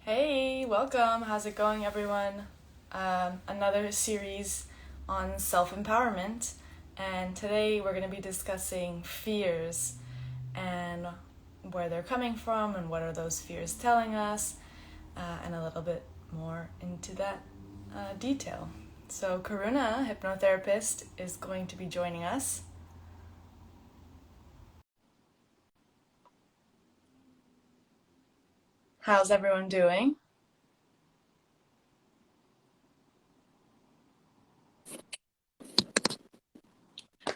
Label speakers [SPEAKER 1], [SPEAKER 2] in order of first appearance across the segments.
[SPEAKER 1] Hey, welcome. How's it going, everyone? Another series on self empowerment, and today we're going to be discussing fears and where they're coming from and what are those fears telling us, and a little bit more into that detail. So, Karuna, hypnotherapist, is going to be joining us. How's everyone doing?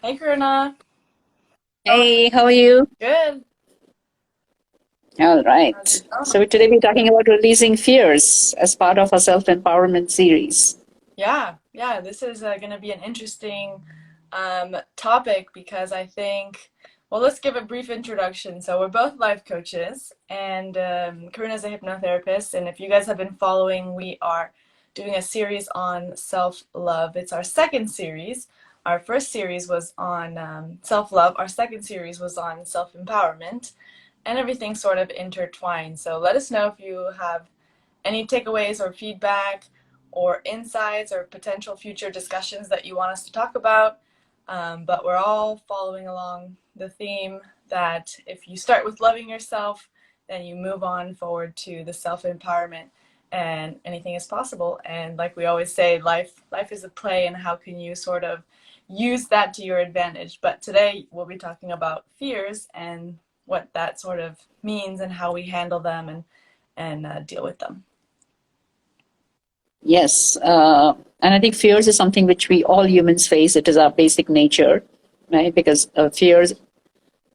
[SPEAKER 1] Hey, Karuna.
[SPEAKER 2] Hey, how are you?
[SPEAKER 1] Good.
[SPEAKER 2] All
[SPEAKER 1] How's
[SPEAKER 2] right.
[SPEAKER 1] it going?
[SPEAKER 2] So today we're talking about releasing fears as part of our self-empowerment series.
[SPEAKER 1] Yeah, this is going to be an interesting topic because I think, well, let's give a brief introduction. So, we're both life coaches, and Karuna is a hypnotherapist. And if you guys have been following, we are doing a series on self love. It's our second series. Our first series was on self love, our second series was on self empowerment, and everything sort of intertwined. So, let us know if you have any takeaways or feedback or insights or potential future discussions that you want us to talk about. But we're all following along the theme that if you start with loving yourself, then you move on forward to the self-empowerment and anything is possible. And like we always say, life is a play, and how can you sort of use that to your advantage. But today we'll be talking about fears and what that sort of means and how we handle them and deal with them.
[SPEAKER 2] Yes, and I think fears is something which we all humans face. It is our basic nature, right? Because fears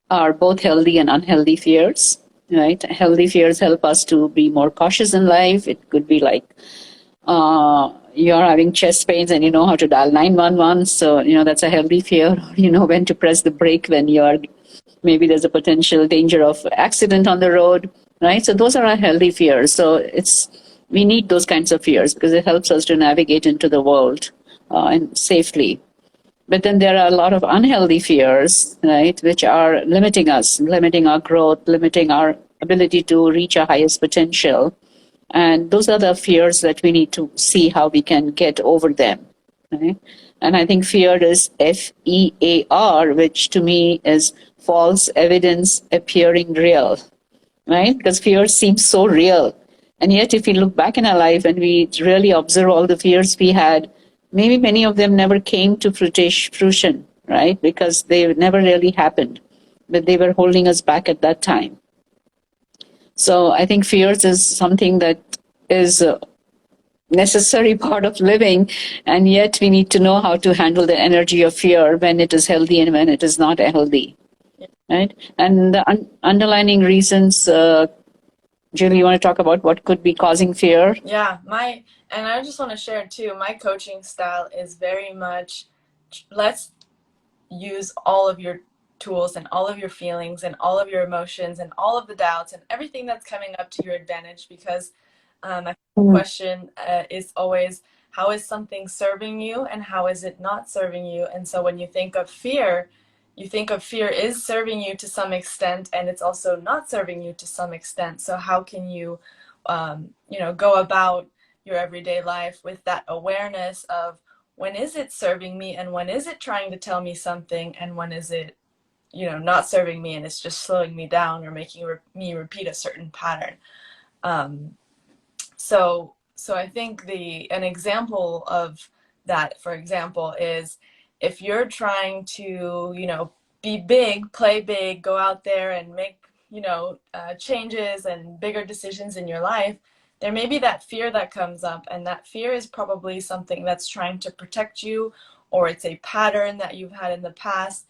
[SPEAKER 2] are both healthy and unhealthy fears, right? Healthy fears help us to be more cautious in life. It could be like you're having chest pains and you know how to dial 911. So, that's a healthy fear. You know when to press the brake when you're maybe there's a potential danger of accident on the road, right? So those are our healthy fears. So we need those kinds of fears because it helps us to navigate into the world and safely. But then there are a lot of unhealthy fears, right, which are limiting us, limiting our growth, limiting our ability to reach our highest potential. And those are the fears that we need to see how we can get over them. Right? And I think fear is FEAR, which to me is false evidence appearing real, right? Because fear seems so real. And yet, if we look back in our life and we really observe all the fears we had, maybe many of them never came to fruition, right? Because they never really happened, but they were holding us back at that time. So I think fears is something that is a necessary part of living, and yet we need to know how to handle the energy of fear when it is healthy and when it is not healthy, right? And the underlining reasons, Julie, you want to talk about what could be causing fear?
[SPEAKER 1] Yeah, and I just want to share too, my coaching style is very much let's use all of your tools and all of your feelings and all of your emotions and all of the doubts and everything that's coming up to your advantage because I think the question is always, how is something serving you and how is it not serving you? And so when you think of fear, you think of fear is serving you to some extent and it's also not serving you to some extent. So how can you, go about your everyday life with that awareness of when is it serving me and when is it trying to tell me something and when is it, not serving me and it's just slowing me down or making me repeat a certain pattern. Um, so I think an example of that, for example, is if you're trying to, be big, play big, go out there and make, changes and bigger decisions in your life, there may be that fear that comes up, and that fear is probably something that's trying to protect you, or it's a pattern that you've had in the past,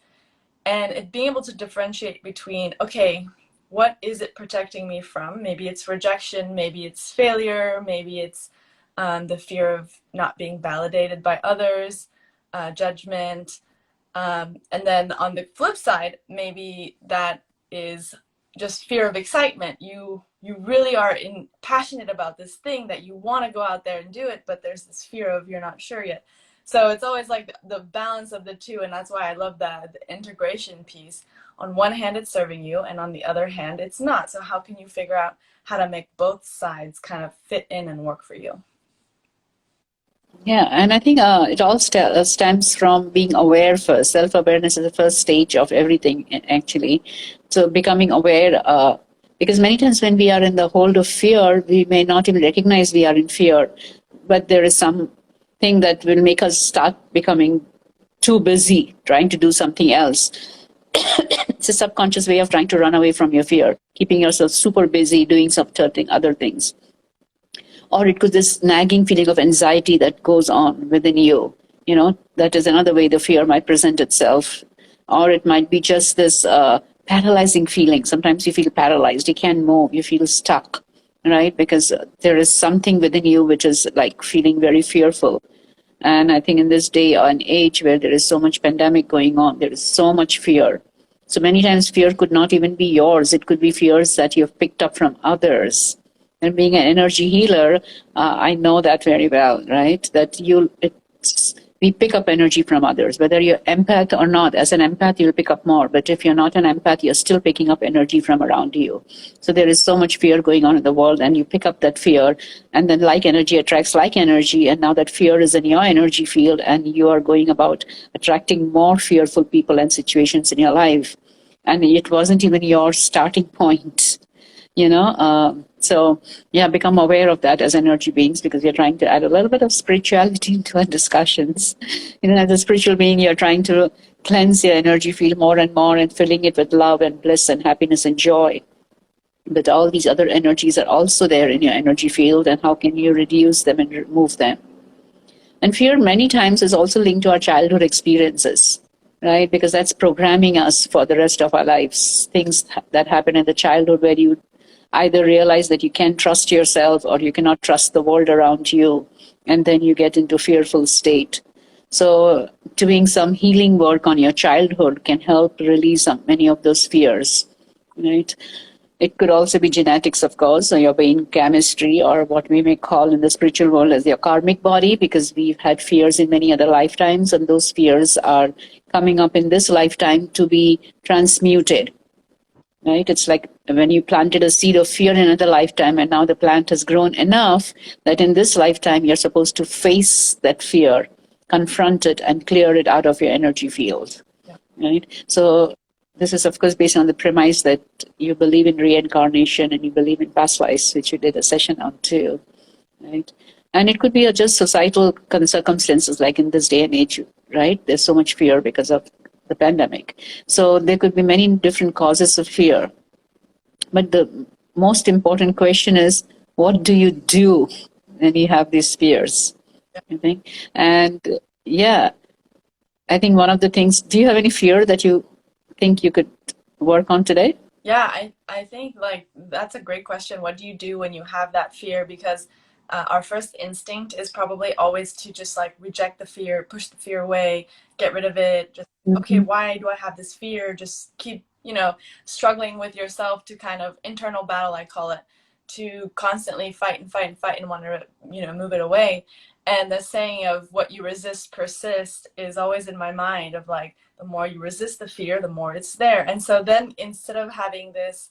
[SPEAKER 1] and being able to differentiate between, okay, what is it protecting me from? Maybe it's rejection, maybe it's failure, maybe it's the fear of not being validated by others, judgment. And then on the flip side, maybe that is just fear of excitement. You really are passionate about this thing that you want to go out there and do it, but there's this fear of you're not sure yet. So it's always like the balance of the two, and that's why I love the integration piece. on one hand it's serving you, and on the other hand it's not. So how can you figure out how to make both sides kind of fit in and work for you?
[SPEAKER 2] Yeah, and I think it all stems from being aware first. Self awareness is the first stage of everything, actually. So becoming aware, because many times when we are in the hold of fear, we may not even recognize we are in fear, but there is something that will make us start becoming too busy trying to do something else. It's a subconscious way of trying to run away from your fear, keeping yourself super busy doing some certain other things. Or it could this nagging feeling of anxiety that goes on within you. That is another way the fear might present itself. Or it might be just this paralyzing feeling. Sometimes you feel paralyzed, you can't move, you feel stuck, right? Because there is something within you which is like feeling very fearful. And I think in this day and age where there is so much pandemic going on, there is so much fear. So many times fear could not even be yours. It could be fears that you have picked up from others. And being an energy healer, I know that very well, right? That we pick up energy from others, whether you're empath or not. As an empath, you'll pick up more. But if you're not an empath, you're still picking up energy from around you. So there is so much fear going on in the world, and you pick up that fear, and then like energy attracts like energy. And now that fear is in your energy field, and you are going about attracting more fearful people and situations in your life. And it wasn't even your starting point. So yeah, become aware of that as energy beings, because you're trying to add a little bit of spirituality into our discussions. As a spiritual being, you're trying to cleanse your energy field more and more and filling it with love and bliss and happiness and joy. But all these other energies are also there in your energy field, and how can you reduce them and remove them? And fear many times is also linked to our childhood experiences, right? Because that's programming us for the rest of our lives. Things that happen in the childhood where you either realize that you can't trust yourself or you cannot trust the world around you, and then you get into fearful state. So doing some healing work on your childhood can help release many of those fears, right? It could also be genetics, of course, or your brain chemistry, or what we may call in the spiritual world as your karmic body, because we've had fears in many other lifetimes, and those fears are coming up in this lifetime to be transmuted. Right? It's like when you planted a seed of fear in another lifetime, and now the plant has grown enough that in this lifetime you're supposed to face that fear, confront it, and clear it out of your energy field.
[SPEAKER 1] Yeah.
[SPEAKER 2] Right? So this is, of course, based on the premise that you believe in reincarnation and you believe in past lives, which you did a session on too. Right? And it could be just societal circumstances, like in this day and age, right? There's so much fear because of the pandemic. So there could be many different causes of fear. But the most important question is, what do you do when you have these fears? I think. And yeah, I think one of the things, do you have any fear that you think you could work on today?
[SPEAKER 1] Yeah, I think like that's a great question. What do you do when you have that fear? Because our first instinct is probably always to just like reject the fear, push the fear away, get rid of it. Just, okay,
[SPEAKER 2] Mm-hmm.
[SPEAKER 1] why do I have this fear? Just keep, struggling with yourself to kind of internal battle, I call it, to constantly fight and fight and fight and want to, move it away. And the saying of what you resist persists is always in my mind of like, the more you resist the fear, the more it's there. And so then instead of having this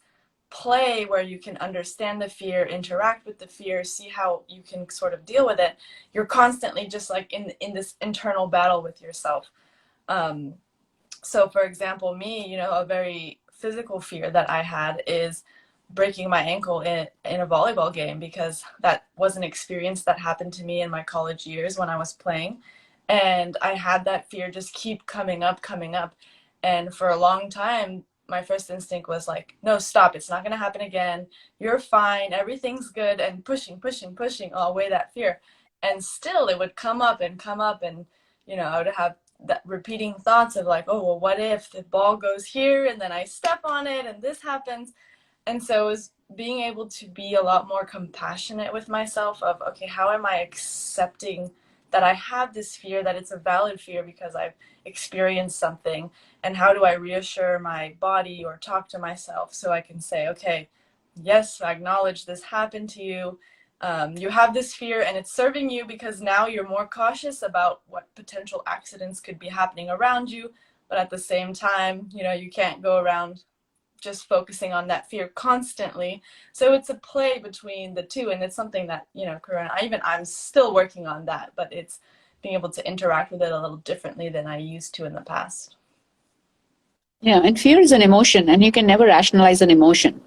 [SPEAKER 1] play where you can understand the fear, interact with the fear, see how you can sort of deal with it, you're constantly just like in this internal battle with yourself. Um, so for example, me, a very physical fear that I had is breaking my ankle in a volleyball game, because that was an experience that happened to me in my college years when I was playing. And I had that fear just keep coming up, coming up. And for a long time, my first instinct was like, no, stop. It's not going to happen again. You're fine. Everything's good. And pushing, pushing, pushing away that fear. And still it would come up and come up. And, I would have that repeating thoughts of like, oh, well, what if the ball goes here and then I step on it and this happens? And so it was being able to be a lot more compassionate with myself of, okay, how am I accepting that I have this fear, that it's a valid fear because I've experienced something, and how do I reassure my body or talk to myself so I can say, okay, yes, I acknowledge this happened to you. You have this fear and it's serving you because now you're more cautious about what potential accidents could be happening around you. But at the same time, you can't go around just focusing on that fear constantly. So it's a play between the two, and it's something that, Karuna, I'm still working on that, but it's being able to interact with it a little differently than I used to in the past.
[SPEAKER 2] Yeah, and fear is an emotion, and you can never rationalize an emotion.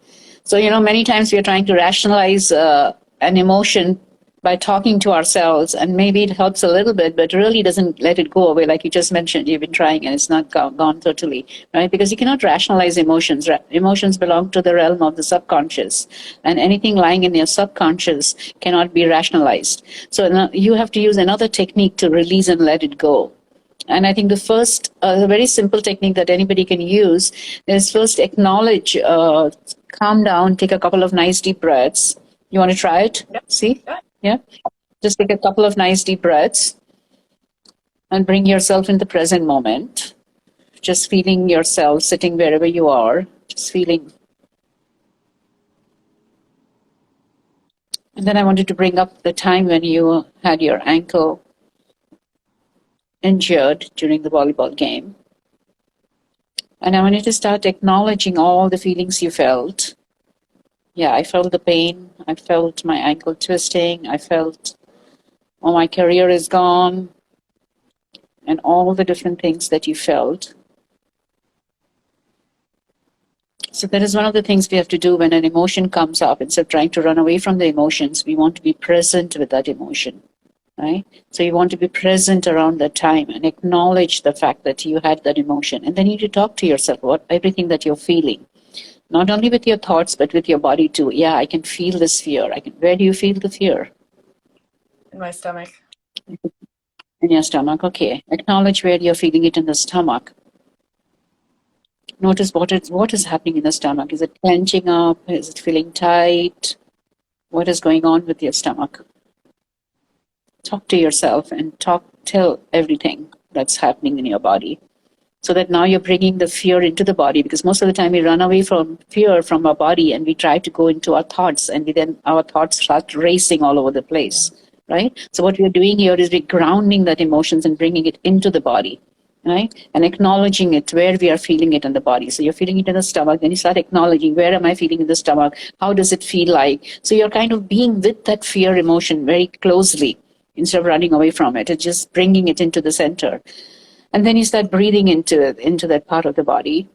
[SPEAKER 2] So, many times we are trying to rationalize an emotion by talking to ourselves, and maybe it helps a little bit, but really doesn't let it go away. Like you just mentioned, you've been trying and it's not gone totally, right? Because you cannot rationalize emotions. Emotions belong to the realm of the subconscious, and anything lying in your subconscious cannot be rationalized. So you have to use another technique to release and let it go. And I think the very simple technique that anybody can use is first acknowledge, calm down, take a couple of nice deep breaths. You want to try it?
[SPEAKER 1] Yep.
[SPEAKER 2] See?
[SPEAKER 1] Yep.
[SPEAKER 2] Yeah. Just take a couple of nice deep breaths and bring yourself in the present moment. Just feeling yourself sitting wherever you are, just feeling. And then I wanted to bring up the time when you had your ankle injured during the volleyball game. And I wanted to start acknowledging all the feelings you felt. Yeah, I felt the pain. I felt my ankle twisting. I felt, oh, my career is gone. And all the different things that you felt. So that is one of the things we have to do when an emotion comes up. Instead of trying to run away from the emotions, we want to be present with that emotion, right? So you want to be present around that time and acknowledge the fact that you had that emotion. And then you need to talk to yourself about everything that you're feeling. Not only with your thoughts, but with your body too. Yeah, I can feel this fear. Where do you feel the fear?
[SPEAKER 1] In my stomach.
[SPEAKER 2] In your stomach. Okay. Acknowledge where you're feeling it in the stomach. Notice what is happening in the stomach. Is it clenching up? Is it feeling tight? What is going on with your stomach? Talk to yourself and tell everything that's happening in your body. So that now you're bringing the fear into the body, because most of the time we run away from fear from our body and we try to go into our thoughts, and then our thoughts start racing all over the place, right? So what we're doing here is we're grounding that emotions and bringing it into the body, right? And acknowledging it where we are feeling it in the body. So you're feeling it in the stomach, then you start acknowledging, where am I feeling in the stomach? How does it feel like? So you're kind of being with that fear emotion very closely instead of running away from it. It's just bringing it into the center. And then you start breathing into that part of the body,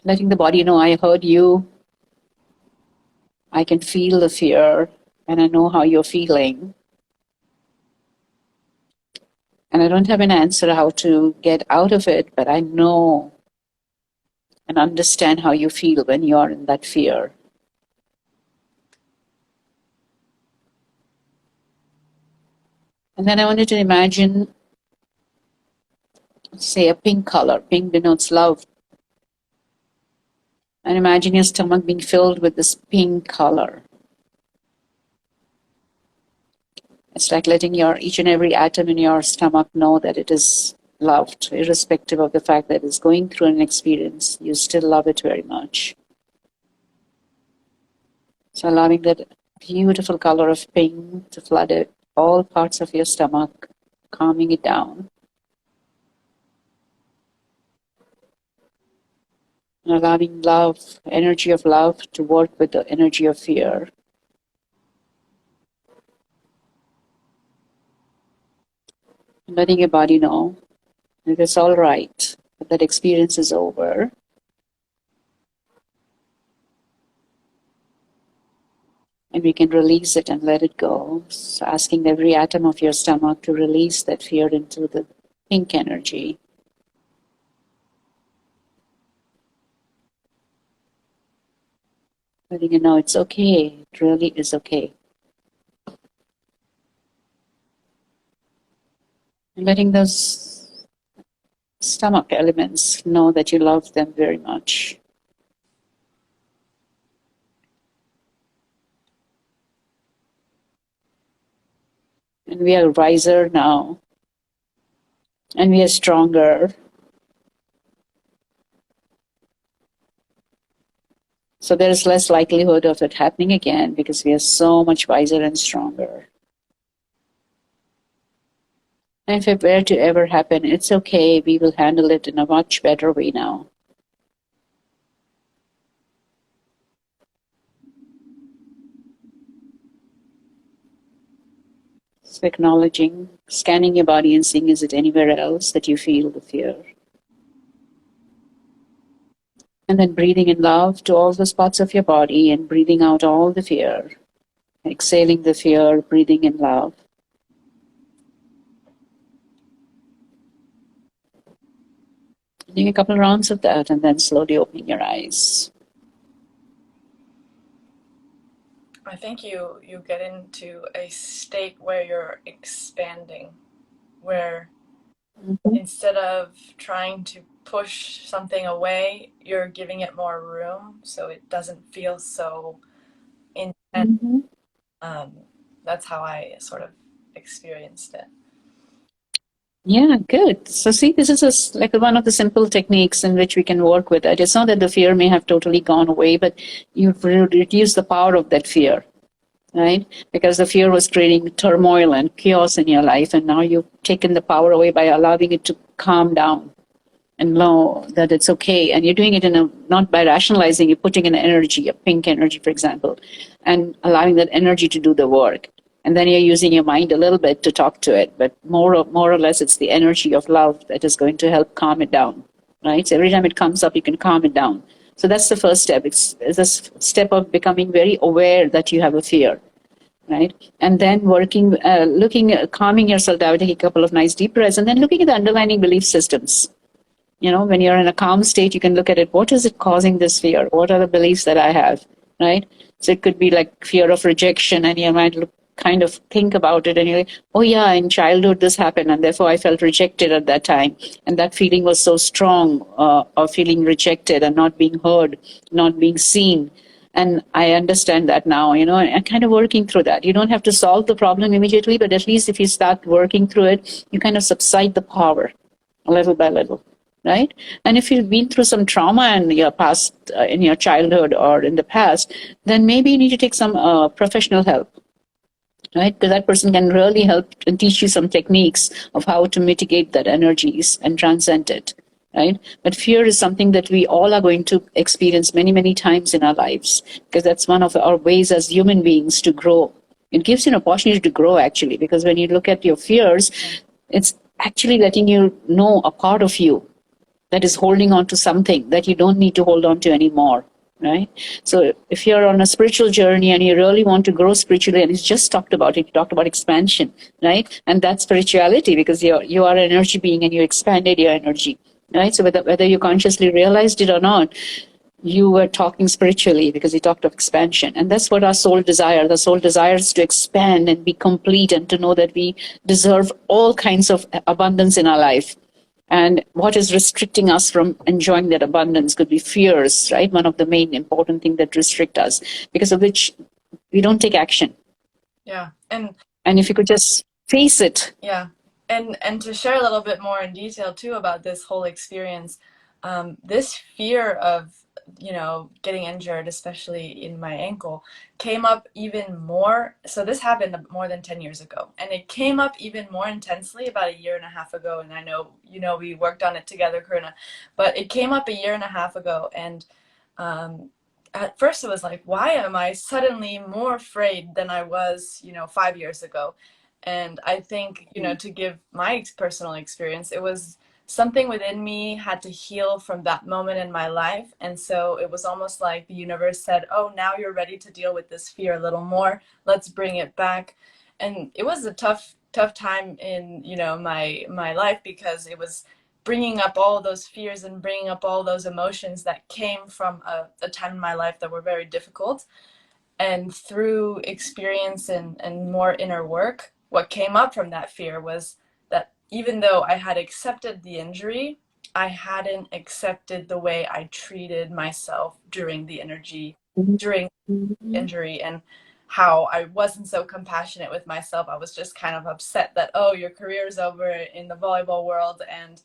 [SPEAKER 2] letting the body know, I heard you, I can feel the fear, and I know how you're feeling. And I don't have an answer how to get out of it, but I know and understand how you feel when you are in that fear. And then I wanted to imagine, say, a pink color. Pink denotes love. And imagine your stomach being filled with this pink color. It's like letting each and every atom in your stomach know that it is loved, irrespective of the fact that it's going through an experience. You still love it very much. So allowing that beautiful color of pink to flood all parts of your stomach, calming it down. And allowing love, energy of love, to work with the energy of fear. Letting your body know that it's all right, that experience is over. And we can release it and let it go. So asking every atom of your stomach to release that fear into the pink energy. Letting you know it's okay. It really is okay. And letting those stomach elements know that you love them very much. And we are wiser now. And we are stronger. So there is less likelihood of it happening again because we are so much wiser and stronger. And if it were to ever happen, it's okay. We will handle it in a much better way now. So acknowledging, scanning your body and seeing is it anywhere else that you feel the fear. And then breathing in love to all the spots of your body and breathing out all the fear. Exhaling the fear, breathing in love. Doing a couple rounds of that and then slowly opening your eyes.
[SPEAKER 1] I think you get into a state where you're expanding, where
[SPEAKER 2] Mm-hmm.
[SPEAKER 1] instead of trying to push something away, you're giving it more room so it doesn't feel so intense.
[SPEAKER 2] Mm-hmm.
[SPEAKER 1] Um, that's how I sort of experienced it.
[SPEAKER 2] Yeah, good. So see, this is like one of the simple techniques in which we can work with it. It's not that the fear may have totally gone away, but you've reduced the power of that fear, right? Because the fear was creating turmoil and chaos in your life, and now you've taken the power away by allowing it to calm down and know that it's okay. And you're doing it in a not by rationalizing, you're putting an energy, a pink energy, for example, and allowing that energy to do the work. And then you're using your mind a little bit to talk to it, but more or less, it's the energy of love that is going to help calm it down, right? So every time it comes up, you can calm it down. So that's the first step. It's a step of becoming very aware that you have a fear, right? And then working, looking, calming yourself down, taking a couple of nice deep breaths, and then looking at the underlying belief systems. You know, when you're in a calm state, you can look at it. What is it causing this fear? What are the beliefs that I have, right? So it could be like fear of rejection, and you might kind of think about it, and you're like, oh yeah, in childhood this happened, and therefore I felt rejected at that time, and that feeling was so strong, of feeling rejected and not being heard, not being seen. And I understand that now, you know, and kind of working through that. You don't have to solve the problem immediately, but at least if you start working through it, you kind of subside the power little by little, right? And if you've been through some trauma in your past, in your childhood or in the past, then maybe you need to take some professional help, right? Because that person can really help and teach you some techniques of how to mitigate that energies and transcend it, right? But fear is something that we all are going to experience many, many times in our lives, because that's one of our ways as human beings to grow. It gives you an opportunity to grow, actually, because when you look at your fears, it's actually letting you know a part of you that is holding on to something that you don't need to hold on to anymore, right? So if you're on a spiritual journey and you really want to grow spiritually, and he's just talked about it, he talked about expansion, right? And that's spirituality, because you are an energy being and you expanded your energy, right? So whether you consciously realized it or not, you were talking spiritually, because he talked of expansion. And that's what our soul desires. The soul desires to expand and be complete, and to know that we deserve all kinds of abundance in our life. And what is restricting us from enjoying that abundance could be fears, right? One of the main important things that restrict us, because of which we don't take action.
[SPEAKER 1] Yeah.
[SPEAKER 2] And if you could just face it.
[SPEAKER 1] Yeah. And to share a little bit more in detail too about this whole experience, this fear of, getting injured, especially in my ankle, came up even more. So this happened more than 10 years ago, and it came up even more intensely about a year and a half ago. And I know, we worked on it together, Karuna, but it came up a year and a half ago. And um, at first it was like, why am I suddenly more afraid than I was, 5 years ago? And I think, to give my personal experience, it was something within me had to heal from that moment in my life. And so it was almost like the universe said, oh, now you're ready to deal with this fear a little more. Let's bring it back. And it was a tough time in, my life, because it was bringing up all those fears and bringing up all those emotions that came from a time in my life that were very difficult. And through experience and more inner work, what came up from that fear was that even though I had accepted the injury, I hadn't accepted the way I treated myself during injury, and how I wasn't so compassionate with myself. I was just kind of upset that, oh, your career's over in the volleyball world, and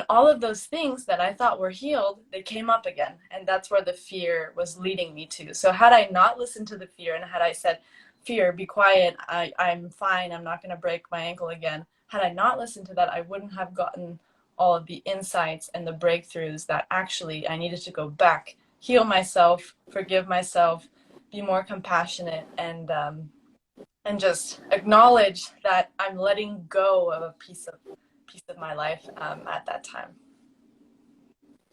[SPEAKER 1] all of those things that I thought were healed, they came up again. And that's where the fear was leading me to. So had I not listened to the fear, and had I said, fear, be quiet, I'm fine, I'm not going to break my ankle again, had I not listened to that, I wouldn't have gotten all of the insights and the breakthroughs that actually I needed to go back, heal myself, forgive myself, be more compassionate, and just acknowledge that I'm letting go of a piece of my life at that time.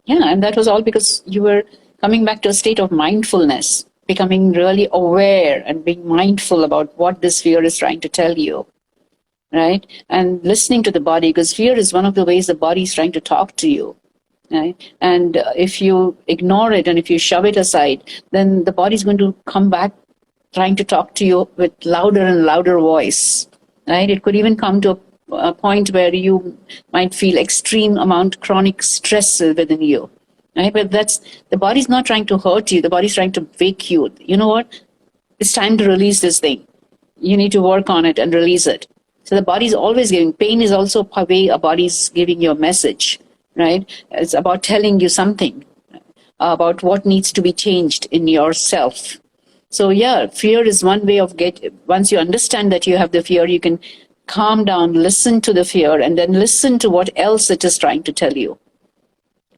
[SPEAKER 2] Yeah, and that was all because you were coming back to a state of mindfulness, becoming really aware and being mindful about what this fear is trying to tell you, right? And listening to the body, because fear is one of the ways the body is trying to talk to you, right? And if you ignore it and if you shove it aside, then the body is going to come back trying to talk to you with louder and louder voice, right? It could even come to a point where you might feel extreme amount chronic stress within you, right? But that's, the body's not trying to hurt you. The body's trying to wake you. You know what? It's time to release this thing. You need to work on it and release it. So the body's always giving. Pain is also a way a body's giving you a message, right? It's about telling you something about what needs to be changed in yourself. So yeah, fear is one way of once you understand that you have the fear, you can calm down, listen to the fear, and then listen to what else it is trying to tell you.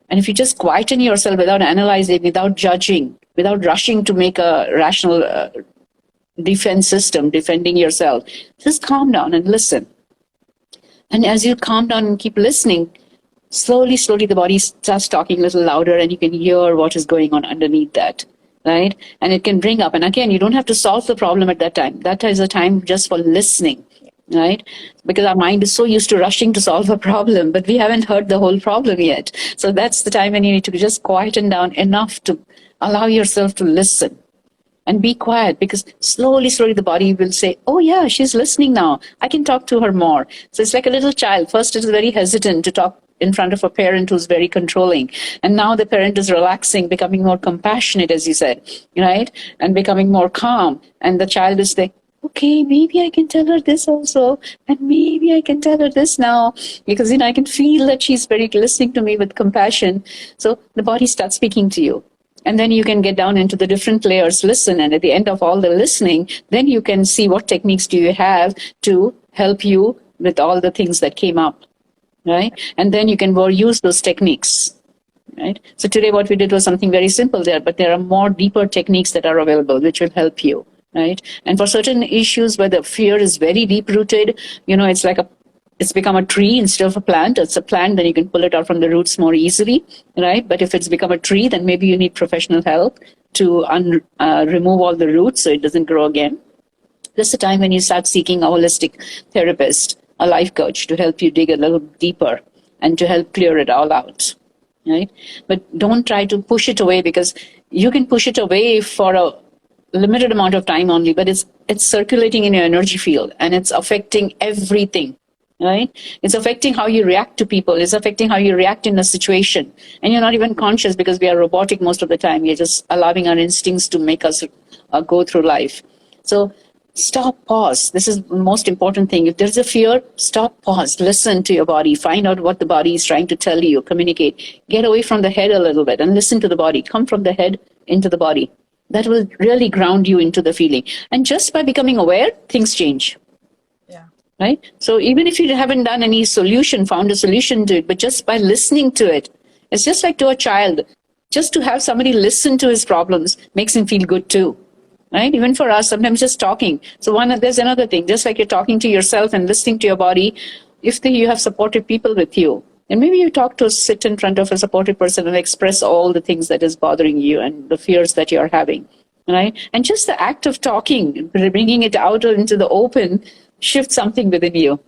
[SPEAKER 2] And if you just quieten yourself without analyzing, without judging, without rushing to make a rational defense system, defending yourself, just calm down and listen. And as you calm down and keep listening, slowly, slowly the body starts talking a little louder and you can hear what is going on underneath that, right? And it can bring up, and again, you don't have to solve the problem at that time. That is a time just for listening, right? Because our mind is so used to rushing to solve a problem, but we haven't heard the whole problem yet. So that's the time when you need to just quieten down enough to allow yourself to listen. And be quiet, because slowly, slowly the body will say, oh yeah, she's listening now. I can talk to her more. So it's like a little child. First it's very hesitant to talk in front of a parent who's very controlling. And now the parent is relaxing, becoming more compassionate, as you said, right? And becoming more calm. And the child is like, okay, maybe I can tell her this also. And maybe I can tell her this now. Because, I can feel that she's very listening to me with compassion. So the body starts speaking to you. And then you can get down into the different layers, listen, and at the end of all the listening, then you can see what techniques do you have to help you with all the things that came up, right? And then you can use those techniques, right? So today what we did was something very simple there, but there are more deeper techniques that are available which will help you, right? And for certain issues where the fear is very deep-rooted, it's become a tree instead of a plant. It's a plant, then you can pull it out from the roots more easily, right? But if it's become a tree, then maybe you need professional help to remove all the roots so it doesn't grow again. This is a time when you start seeking a holistic therapist, a life coach, to help you dig a little deeper and to help clear it all out, right? But don't try to push it away, because you can push it away for a limited amount of time only, but it's circulating in your energy field and it's affecting everything. Right? It's affecting how you react to people. It's affecting how you react in a situation. And you're not even conscious, because we are robotic most of the time. We're just allowing our instincts to make us go through life. So stop, pause. This is the most important thing. If there's a fear, stop, pause, listen to your body, find out what the body is trying to tell you, communicate. Get away from the head a little bit and listen to the body. Come from the head into the body. That will really ground you into the feeling. And just by becoming aware, things change. Right? So even if you haven't done any found a solution to it, but just by listening to it, it's just like to a child. Just to have somebody listen to his problems makes him feel good too. Right? Even for us, sometimes just talking. So there's another thing, just like you're talking to yourself and listening to your body, if you have supportive people with you, and maybe you sit in front of a supportive person and express all the things that is bothering you and the fears that you're having. Right? And just the act of talking, bringing it out into the open, shift something within you.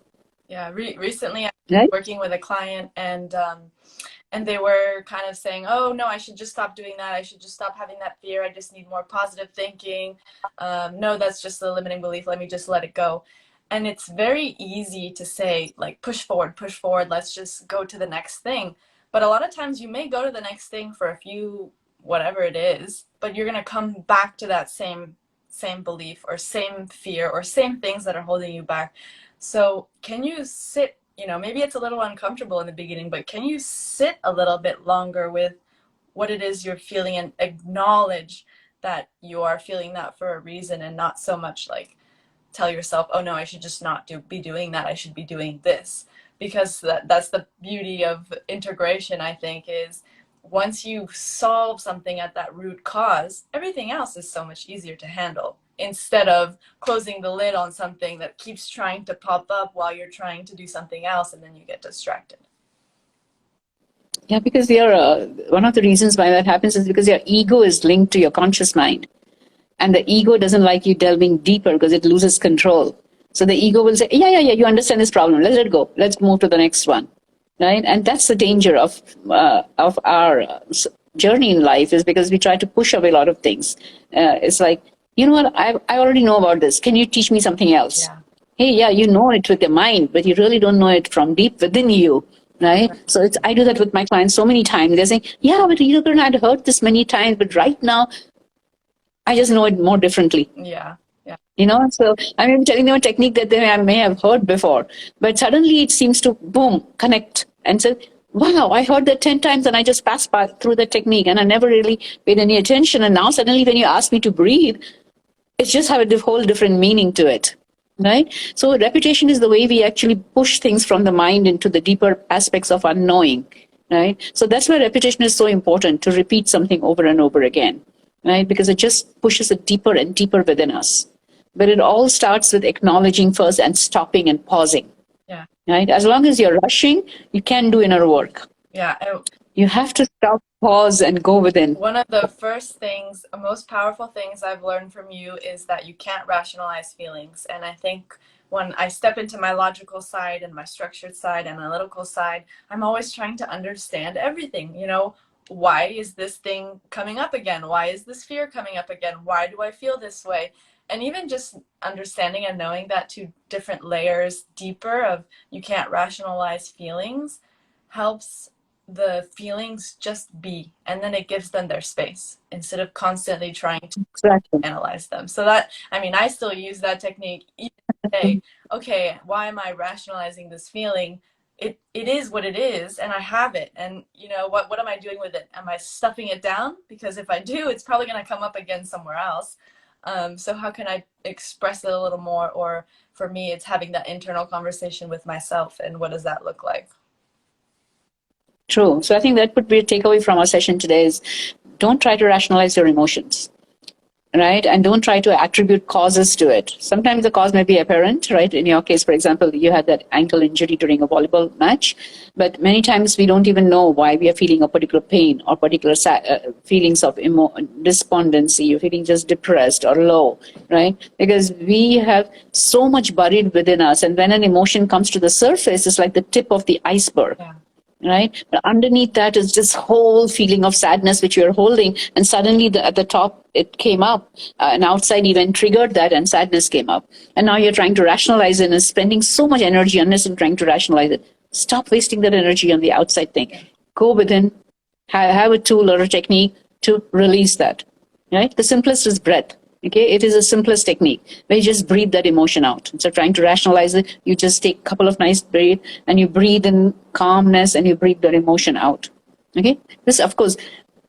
[SPEAKER 1] Yeah, recently I was working with a client, and they were kind of saying, oh no, I should just stop doing that. I should just stop having that fear. I just need more positive thinking. No, that's just a limiting belief. Let me just let it go. And it's very easy to say, like, push forward. Let's just go to the next thing. But a lot of times you may go to the next thing for a few, whatever it is, but you're going to come back to that same belief or same fear or same things that are holding you back. So can you sit, maybe it's a little uncomfortable in the beginning, but can you sit a little bit longer with what it is you're feeling and acknowledge that you are feeling that for a reason, and not so much like tell yourself, oh no, I should just not be doing that. I should be doing this. Because that's the beauty of integration, I think, is once you solve something at that root cause, everything else is so much easier to handle instead of closing the lid on something that keeps trying to pop up while you're trying to do something else, and then you get distracted.
[SPEAKER 2] Yeah, because one of the reasons why that happens is because your ego is linked to your conscious mind. And the ego doesn't like you delving deeper because it loses control. So the ego will say, yeah, you understand this problem. Let it go. Let's move to the next one. Right? And that's the danger of our journey in life, is because we try to push away a lot of things. It's like, you know what? I already know about this. Can you teach me something else?
[SPEAKER 1] Yeah.
[SPEAKER 2] Hey, yeah, you know it with your mind, but you really don't know it from deep within you. Right? So I do that with my clients so many times. They're saying, yeah, but you know, I'd heard this many times, but right now, I just know it more differently.
[SPEAKER 1] Yeah.
[SPEAKER 2] You know, so I'm telling them a technique that they may have heard before, but suddenly it seems to boom, connect and say, wow, I heard that 10 times and I just passed by through the technique and I never really paid any attention. And now suddenly when you ask me to breathe, it's just have a whole different meaning to it. Right? So repetition is the way we actually push things from the mind into the deeper aspects of unknowing. Right? So that's why repetition is so important, to repeat something over and over again. Right? Because it just pushes it deeper and deeper within us. But it all starts with acknowledging first and stopping and pausing.
[SPEAKER 1] Yeah.
[SPEAKER 2] Right? As long as you're rushing, you can't do inner work.
[SPEAKER 1] Yeah.
[SPEAKER 2] You have to stop, pause, and go within.
[SPEAKER 1] One of the first things, most powerful things I've learned from you is that you can't rationalize feelings. And I think when I step into my logical side and my structured side, analytical side, I'm always trying to understand everything. You know, why is this thing coming up again? Why is this fear coming up again? Why do I feel this way? And even just understanding and knowing that two different layers deeper of you can't rationalize feelings helps the feelings just be, and then it gives them their space instead of constantly trying to analyze them. So that, I mean, I still use that technique even today. Okay, why am I rationalizing this feeling? It is what it is, and I have it. And you know, what am I doing with it? Am I stuffing it down? Because if I do, it's probably going to come up again somewhere else. So how can I express it a little more? Or for me, it's having that internal conversation with myself. And what does that look like?
[SPEAKER 2] True. So I think that would be a takeaway from our session today is don't try to rationalize your emotions, right? And don't try to attribute causes to it. Sometimes the cause may be apparent, right? In your case, for example, you had that ankle injury during a volleyball match, but many times we don't even know why we are feeling a particular pain or particular feelings of despondency. You're feeling just depressed or low, right? Because we have so much buried within us. And when an emotion comes to the surface, it's like the tip of the iceberg.
[SPEAKER 1] Yeah.
[SPEAKER 2] Right? But underneath that is this whole feeling of sadness which you're holding, and suddenly at the top it came up. An outside event triggered that, and sadness came up. And now you're trying to rationalize it and spending so much energy on this and trying to rationalize it. Stop wasting that energy on the outside thing. Go within, have a tool or a technique to release that. Right? The simplest is breath. Okay, it is the simplest technique where you just breathe that emotion out. So trying to rationalize it, you just take a couple of nice breaths and you breathe in calmness and you breathe that emotion out. Okay, this, of course,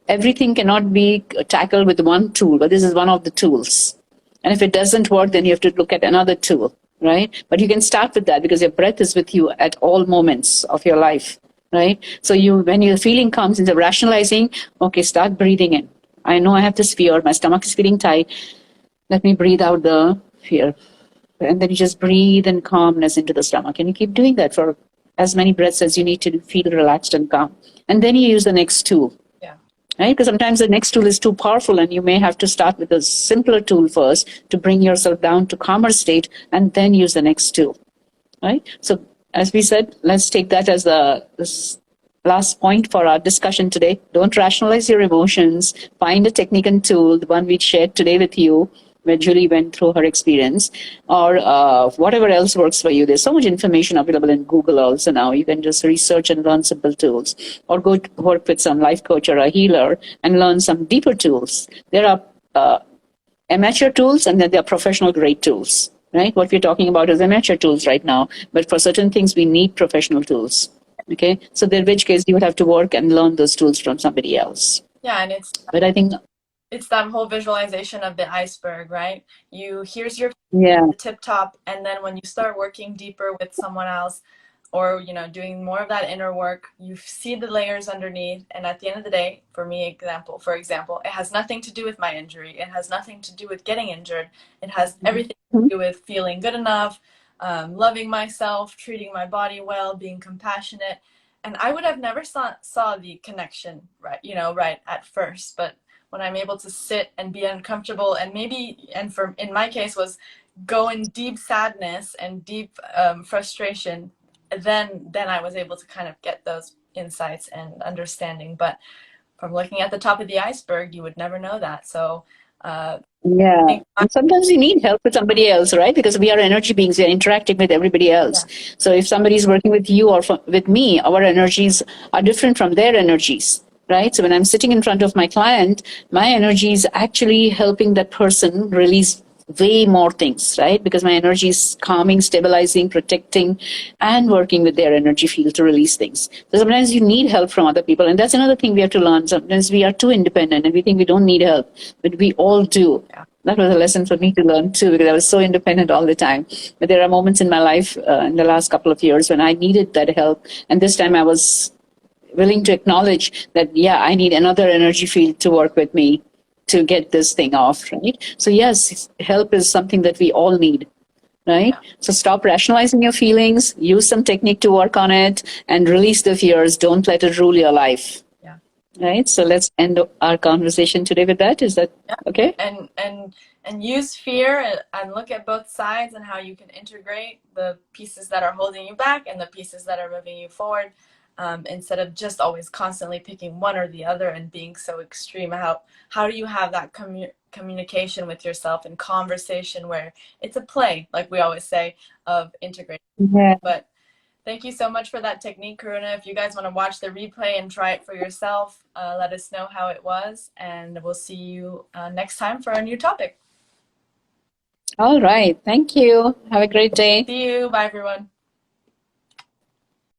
[SPEAKER 2] everything cannot be tackled with one tool, but this is one of the tools. And if it doesn't work, then you have to look at another tool, right? But you can start with that because your breath is with you at all moments of your life, right? So when your feeling comes into rationalizing, okay, start breathing in. I know I have this fear, my stomach is feeling tight. Let me breathe out the fear. And then you just breathe in calmness into the stomach. And you keep doing that for as many breaths as you need to feel relaxed and calm. And then you use the next tool.
[SPEAKER 1] Yeah.
[SPEAKER 2] Right? Because sometimes the next tool is too powerful and you may have to start with a simpler tool first to bring yourself down to calmer state and then use the next tool. Right? So as we said, let's take that as this last point for our discussion today. Don't rationalize your emotions. Find a technique and tool, the one we shared today with you, where Julie went through her experience, or whatever else works for you. There's so much information available in Google also now. You can just research and learn simple tools, or go to work with some life coach or a healer and learn some deeper tools. There are amateur tools and then there are professional grade tools, right? What we're talking about is amateur tools right now, but for certain things we need professional tools. Okay, so in which case you would have to work and learn those tools from somebody else.
[SPEAKER 1] Yeah, and it's.
[SPEAKER 2] But I think.
[SPEAKER 1] it's that whole visualization of the iceberg, right? Here's your
[SPEAKER 2] Yeah.
[SPEAKER 1] the tip top, and then when you start working deeper with someone else, or doing more of that inner work, you see the layers underneath. And at the end of the day, for example, it has nothing to do with my injury, it has nothing to do with getting injured, it has everything
[SPEAKER 2] Mhm.
[SPEAKER 1] to do with feeling good enough, loving myself, treating my body well, being compassionate. And I would have never saw the connection, right, right at first. But when I'm able to sit and be uncomfortable, and maybe, and for in my case was go in deep sadness and deep frustration, then I was able to kind of get those insights and understanding. But from looking at the top of the iceberg, you would never know that. So I
[SPEAKER 2] Yeah.
[SPEAKER 1] think
[SPEAKER 2] And sometimes we need help with somebody else, right? Because we are energy beings, we are interacting with everybody else.
[SPEAKER 1] yeah,
[SPEAKER 2] So if somebody is working with you or with me, our energies are different from their energies, right? So when I'm sitting in front of my client, my energy is actually helping that person release way more things, right? Because my energy is calming, stabilizing, protecting, and working with their energy field to release things. So sometimes you need help from other people. And that's another thing we have to learn. Sometimes we are too independent and we think we don't need help, but we all do.
[SPEAKER 1] yeah,
[SPEAKER 2] That was a lesson for me to learn too, because I was so independent all the time. But there are moments in my life in the last couple of years when I needed that help. And this time I was willing to acknowledge that, yeah, I need another energy field to work with me to get this thing off, right? So, yes, help is something that we all need, right?
[SPEAKER 1] yeah,
[SPEAKER 2] So, stop rationalizing your feelings, use some technique to work on it, and release the fears. Don't let it rule your life,
[SPEAKER 1] yeah.
[SPEAKER 2] right? So, let's end our conversation today with that. Is that
[SPEAKER 1] Yeah.
[SPEAKER 2] okay?
[SPEAKER 1] And use fear, and look at both sides and how you can integrate the pieces that are holding you back and the pieces that are moving you forward, instead of just always constantly picking one or the other and being so extreme. How do you have that communication with yourself and conversation where it's a play, like we always say, of integrating?
[SPEAKER 2] Yeah.
[SPEAKER 1] But thank you so much for that technique, Karuna. If you guys want to watch the replay and try it for yourself, let us know how it was, and we'll see you next time for a new topic.
[SPEAKER 2] All right. Thank you. Have a great day.
[SPEAKER 1] See you. Bye, everyone.